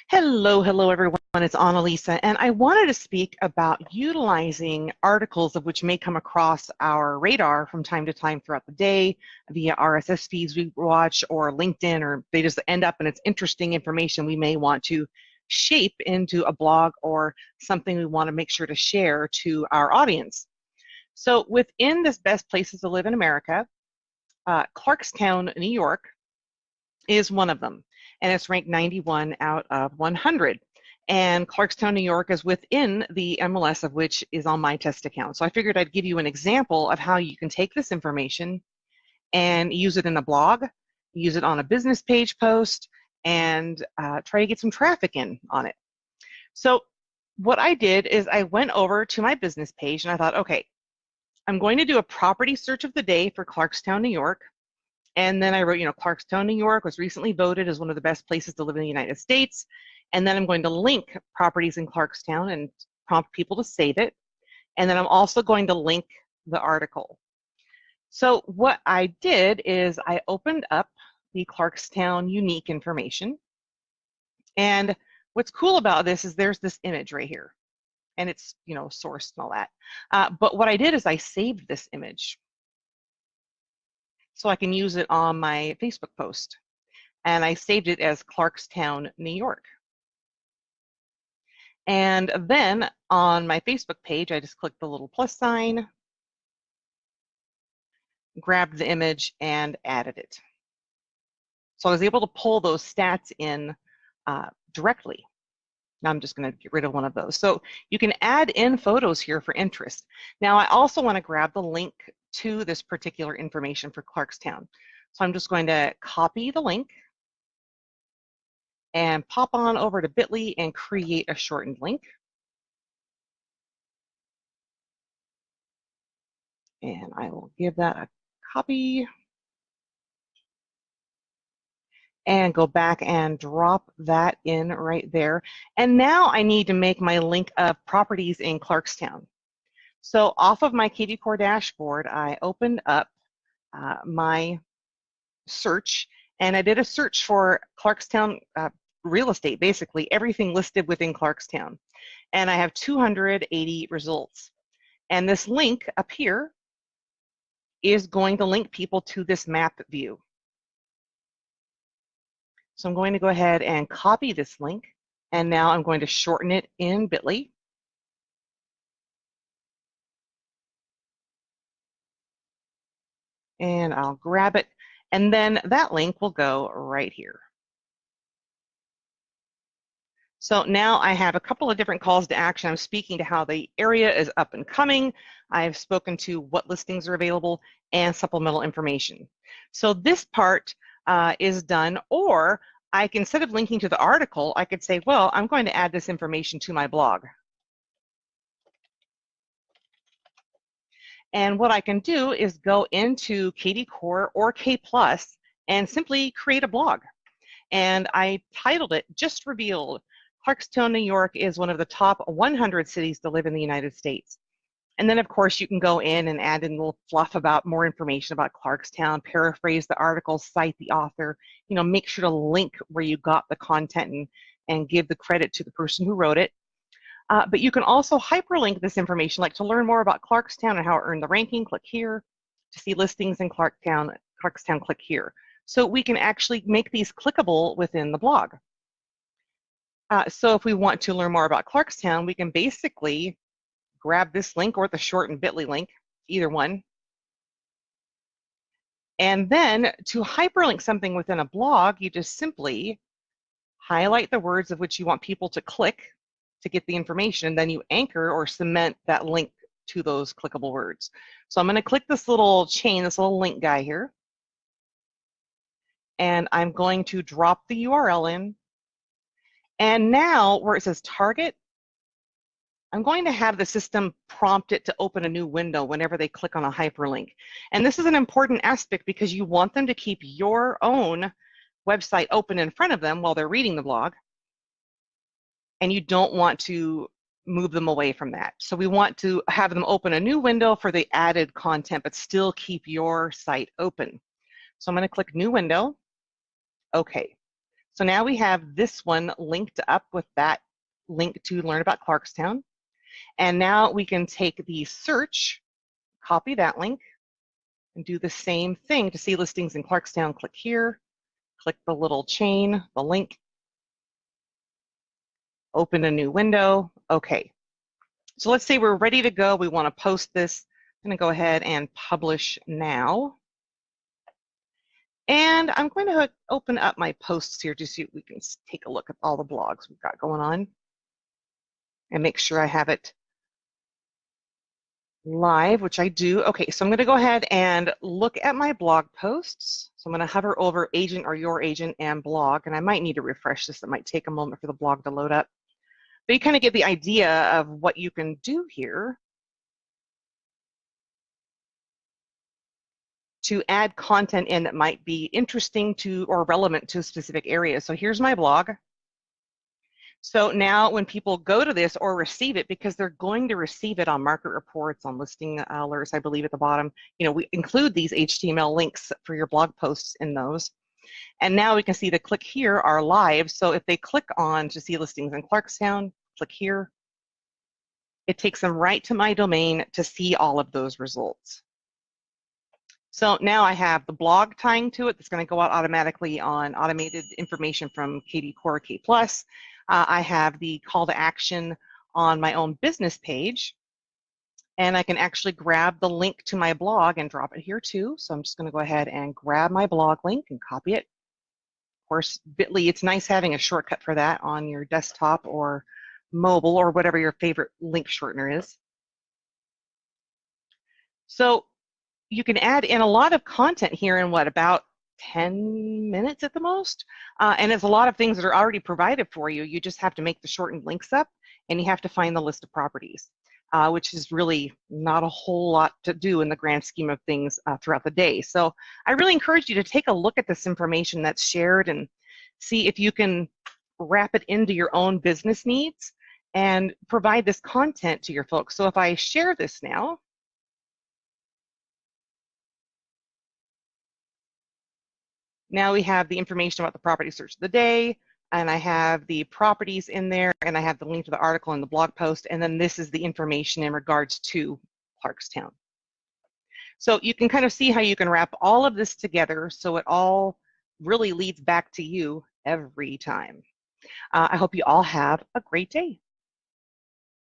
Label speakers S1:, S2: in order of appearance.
S1: Hello everyone. It's Annalisa, and I wanted to speak about utilizing articles of which may come across our radar from time to time throughout the day via RSS feeds we watch or LinkedIn, or they just end up and it's interesting information we may want to shape into a blog or something we want to make sure to share to our audience. So within this Best Places to Live in America, Clarkstown, New York is one of them, and it's ranked 91 out of 100. And Clarkstown, New York is within the MLS of which is on my test account. So I figured I'd give you an example of how you can take this information and use it in a blog, use it on a business page post, and try to get some traffic in on it. So what I did is I went over to my business page and I thought, okay, I'm going to do a property search of the day for Clarkstown, New York. And then I wrote, Clarkstown, New York was recently voted as one of the best places to live in the United States. And then I'm going to link properties in Clarkstown and prompt people to save it. And then I'm also going to link the article. So what I did is I opened up the Clarkstown unique information. And what's cool about this is there's this image right here. And it's, sourced and all that. But what I did is I saved this image so I can use it on my Facebook post. And I saved it as Clarkstown, New York. And then on my Facebook page, I just clicked the little plus sign, grabbed the image, and added it. So I was able to pull those stats in directly. Now I'm just going to get rid of one of those. So you can add in photos here for interest. Now I also want to grab the link to this particular information for Clarkstown. So I'm just going to copy the link and pop on over to Bitly and create a shortened link. And I will give that a copy and go back and drop that in right there. And now I need to make my link of properties in Clarkstown. So off of my kvCORE dashboard, I opened up my search, and I did a search for Clarkstown real estate, basically everything listed within Clarkstown. And I have 280 results. And this link up here is going to link people to this map view. So I'm going to go ahead and copy this link, and now I'm going to shorten it in Bitly. And I'll grab it, and then that link will go right here. So now I have a couple of different calls to action. I'm speaking to how the area is up and coming. I've spoken to what listings are available and supplemental information. So this part is done, or I can, instead of linking to the article, I could say, well, I'm going to add this information to my blog. And what I can do is go into kvCORE or K+ and simply create a blog. And I titled it, Just Revealed, Clarkstown, New York is one of the top 100 cities to live in the United States. And then, of course, you can go in and add in a little fluff about more information about Clarkstown, paraphrase the article, cite the author, make sure to link where you got the content and give the credit to the person who wrote it. But you can also hyperlink this information, like to learn more about Clarkstown and how it earned the ranking, click here. To see listings in Clarkstown, click here. So we can actually make these clickable within the blog. So if we want to learn more about Clarkstown, we can basically grab this link or the shortened Bitly link, either one. And then to hyperlink something within a blog, you just simply highlight the words of which you want people to click to get the information, and then you anchor or cement that link to those clickable words. So I'm going to click this little chain, this little link guy here, and I'm going to drop the URL in. And now where it says target, I'm going to have the system prompt it to open a new window whenever they click on a hyperlink. And this is an important aspect because you want them to keep your own website open in front of them while they're reading the blog. And you don't want to move them away from that. So we want to have them open a new window for the added content, but still keep your site open. So I'm going to click New Window. Okay. So now we have this one linked up with that link to learn about Clarkstown. And now we can take the search, copy that link, and do the same thing to see listings in Clarkstown. Click here, click the little chain, the link, open a new window. Okay. So let's say we're ready to go. We want to post this. I'm going to go ahead and publish now. And I'm going to open up my posts here just so we can take a look at all the blogs we've got going on and make sure I have it live, which I do. Okay, so I'm going to go ahead and look at my blog posts. So I'm going to hover over agent or your agent and blog, and I might need to refresh this. It might take a moment for the blog to load up. But you kind of get the idea of what you can do here to add content in that might be interesting to or relevant to specific areas. So here's my blog. So now when people go to this or receive it, because they're going to receive it on market reports, on listing alerts, I believe at the bottom, you know, we include these HTML links for your blog posts in those. And now we can see the click here are live. So if they click on to see listings in Clarkstown, click here, it takes them right to my domain to see all of those results. So now I have the blog tying to it that's going to go out automatically on automated information from KD Core K+. I have the call to action on my own business page, and I can actually grab the link to my blog and drop it here too. So I'm just going to go ahead and grab my blog link and copy it. Of course, Bitly, it's nice having a shortcut for that on your desktop or mobile or whatever your favorite link shortener is. So you can add in a lot of content here in what, about 10 minutes at the most? And it's a lot of things that are already provided for you. You just have to make the shortened links up, and you have to find the list of properties, which is really not a whole lot to do in the grand scheme of things throughout the day. So I really encourage you to take a look at this information that's shared and see if you can wrap it into your own business needs and provide this content to your folks. So if I share this now, now we have the information about the property search of the day, and I have the properties in there, and I have the link to the article and the blog post, and then this is the information in regards to Clarkstown. So you can kind of see how you can wrap all of this together so it all really leads back to you every time. I hope you all have a great day.